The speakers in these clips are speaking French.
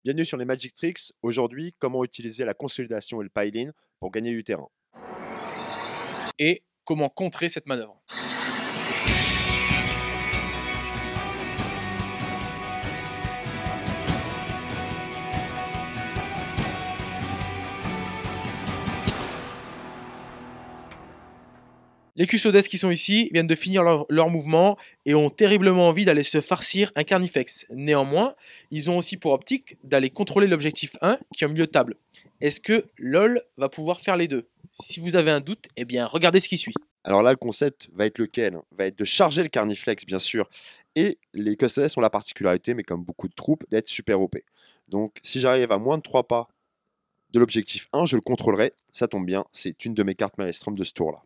Bienvenue sur les Magic Tricks. Aujourd'hui, comment utiliser la consolidation et le pile-in pour gagner du terrain. Et comment contrer cette manœuvre. Les custodes qui sont ici viennent de finir leur mouvement et ont terriblement envie d'aller se farcir un carnifex. Néanmoins, ils ont aussi pour optique d'aller contrôler l'objectif 1 qui est au milieu de table. Est-ce que LOL va pouvoir faire les deux? Si vous avez un doute, eh bien regardez ce qui suit. Alors là, le concept va être lequel? Va être de charger le carniflex, bien sûr. Et les custodes ont la particularité, mais comme beaucoup de troupes, d'être super OP. Donc si j'arrive à moins de 3 pas de l'objectif 1, je le contrôlerai. Ça tombe bien, c'est une de mes cartes Maelstrom de ce tour-là.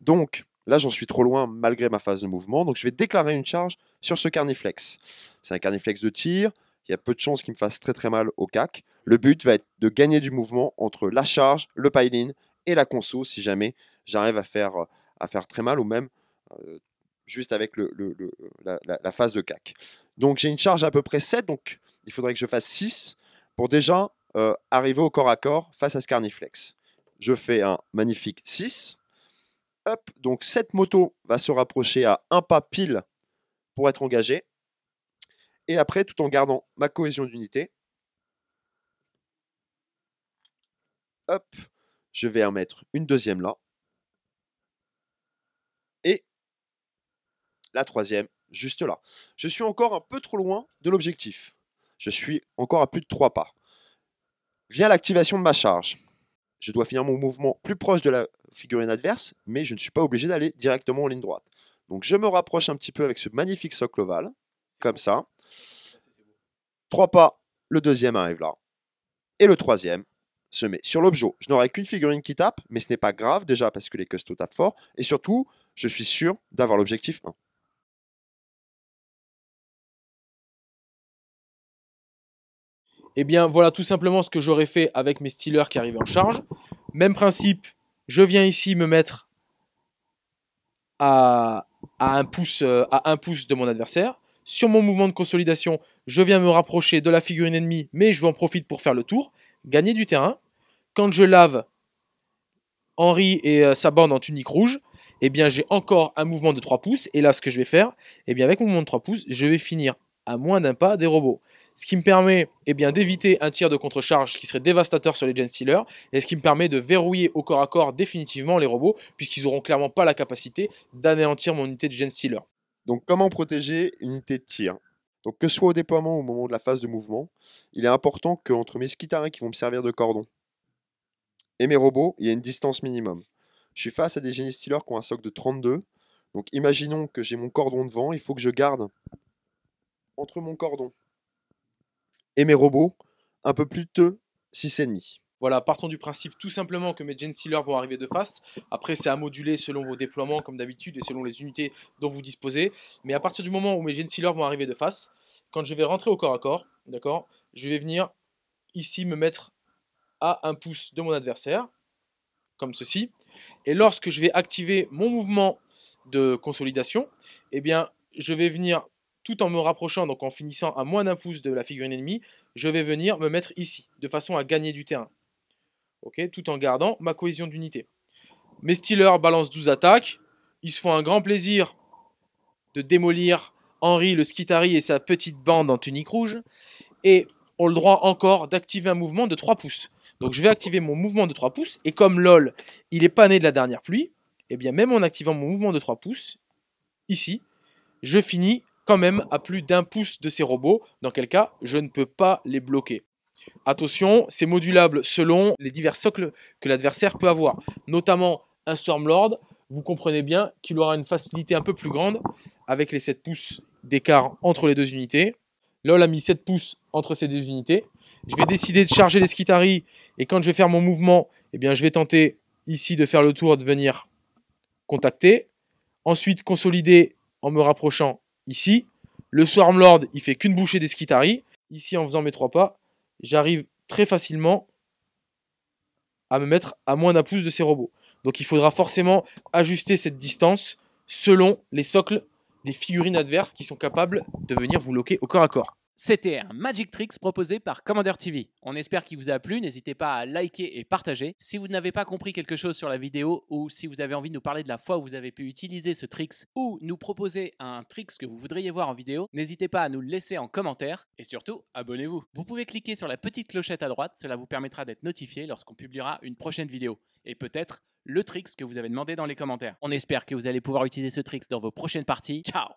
Donc là, j'en suis trop loin malgré ma phase de mouvement. Donc je vais déclarer une charge sur ce carniflex. C'est un carniflex de tir. Il y a peu de chances qu'il me fasse très très mal au cac. Le but va être de gagner du mouvement entre la charge, le pile-in et la conso si jamais j'arrive à faire très mal ou même juste avec la phase de cac. Donc j'ai une charge à peu près 7, donc il faudrait que je fasse 6 pour déjà arriver au corps à corps face à ce carniflex. Je fais un magnifique 6. Hop, donc cette moto va se rapprocher à un pas pile pour être engagée. Et après, tout en gardant ma cohésion d'unité, hop, je vais en mettre une deuxième là. Et la troisième juste là. Je suis encore un peu trop loin de l'objectif. Je suis encore à plus de 3 pas. Vient l'activation de ma charge. Je dois finir mon mouvement plus proche de la figurine adverse, mais je ne suis pas obligé d'aller directement en ligne droite. Donc je me rapproche un petit peu avec ce magnifique socle ovale, comme ça. 3 pas, le deuxième arrive là. Et le troisième se met sur l'objet. Je n'aurai qu'une figurine qui tape, mais ce n'est pas grave déjà parce que les custos tapent fort. Et surtout, je suis sûr d'avoir l'objectif 1. Eh bien voilà tout simplement ce que j'aurais fait avec mes Stealers qui arrivaient en charge. Même principe, je viens ici me mettre à un pouce de mon adversaire. Sur mon mouvement de consolidation, je viens me rapprocher de la figurine ennemie, mais je en profite pour faire le tour, gagner du terrain. Quand je lave Henry et sa bande en tunique rouge, eh bien j'ai encore un mouvement de 3 pouces. Et là, ce que je vais faire, eh bien avec mon mouvement de 3 pouces, je vais finir à moins d'un pas des robots. Ce qui me permet eh bien d'éviter un tir de contre-charge qui serait dévastateur sur les Genestealers, et ce qui me permet de verrouiller au corps à corps définitivement les robots, puisqu'ils n'auront clairement pas la capacité d'anéantir mon unité de Genestealer. Donc comment protéger une unité de tir? Donc que ce soit au déploiement ou au moment de la phase de mouvement, il est important qu'entre mes Skitaris qui vont me servir de cordon et mes robots, il y ait une distance minimum. Je suis face à des Genestealers qui ont un socle de 32. Donc imaginons que j'ai mon cordon devant, il faut que je garde entre mon cordon et mes robots un peu plus de 6,5. Voilà, partons du principe tout simplement que mes Genestealers vont arriver de face. Après, c'est à moduler selon vos déploiements, comme d'habitude, et selon les unités dont vous disposez. Mais à partir du moment où mes Genestealers vont arriver de face, quand je vais rentrer au corps à corps, d'accord, je vais venir ici me mettre à un pouce de mon adversaire, comme ceci. Et lorsque je vais activer mon mouvement de consolidation, eh bien, je vais venir, tout en me rapprochant, donc en finissant à moins d'un pouce de la figurine ennemie, je vais venir me mettre ici, de façon à gagner du terrain. Okay, tout en gardant ma cohésion d'unité. Mes Stealers balancent 12 attaques. Ils se font un grand plaisir de démolir Henry, le Skitari et sa petite bande en tunique rouge. Et ont le droit encore d'activer un mouvement de 3 pouces. Donc je vais activer mon mouvement de 3 pouces. Et comme LOL, il n'est pas né de la dernière pluie, et bien même en activant mon mouvement de 3 pouces, ici, je finis quand même à plus d'1 pouce de ces robots, dans quel cas je ne peux pas les bloquer. Attention, c'est modulable selon les divers socles que l'adversaire peut avoir. Notamment un Stormlord, vous comprenez bien qu'il aura une facilité un peu plus grande avec les 7 pouces d'écart entre les deux unités. LOL a mis 7 pouces entre ces deux unités. Je vais décider de charger les Skitari et quand je vais faire mon mouvement, eh bien, je vais tenter ici de faire le tour de venir contacter. Ensuite, consolider en me rapprochant ici. Le Swarmlord, il fait qu'une bouchée des Skitari. Ici, en faisant mes 3 pas, j'arrive très facilement à me mettre à moins d'un pouce de ces robots. Donc il faudra forcément ajuster cette distance selon les socles des figurines adverses qui sont capables de venir vous loquer au corps à corps. C'était un Magic Tricks proposé par Commander TV. On espère qu'il vous a plu, n'hésitez pas à liker et partager. Si vous n'avez pas compris quelque chose sur la vidéo ou si vous avez envie de nous parler de la fois où vous avez pu utiliser ce tricks ou nous proposer un tricks que vous voudriez voir en vidéo, n'hésitez pas à nous le laisser en commentaire et surtout, abonnez-vous. Vous pouvez cliquer sur la petite clochette à droite, cela vous permettra d'être notifié lorsqu'on publiera une prochaine vidéo et peut-être le tricks que vous avez demandé dans les commentaires. On espère que vous allez pouvoir utiliser ce tricks dans vos prochaines parties. Ciao!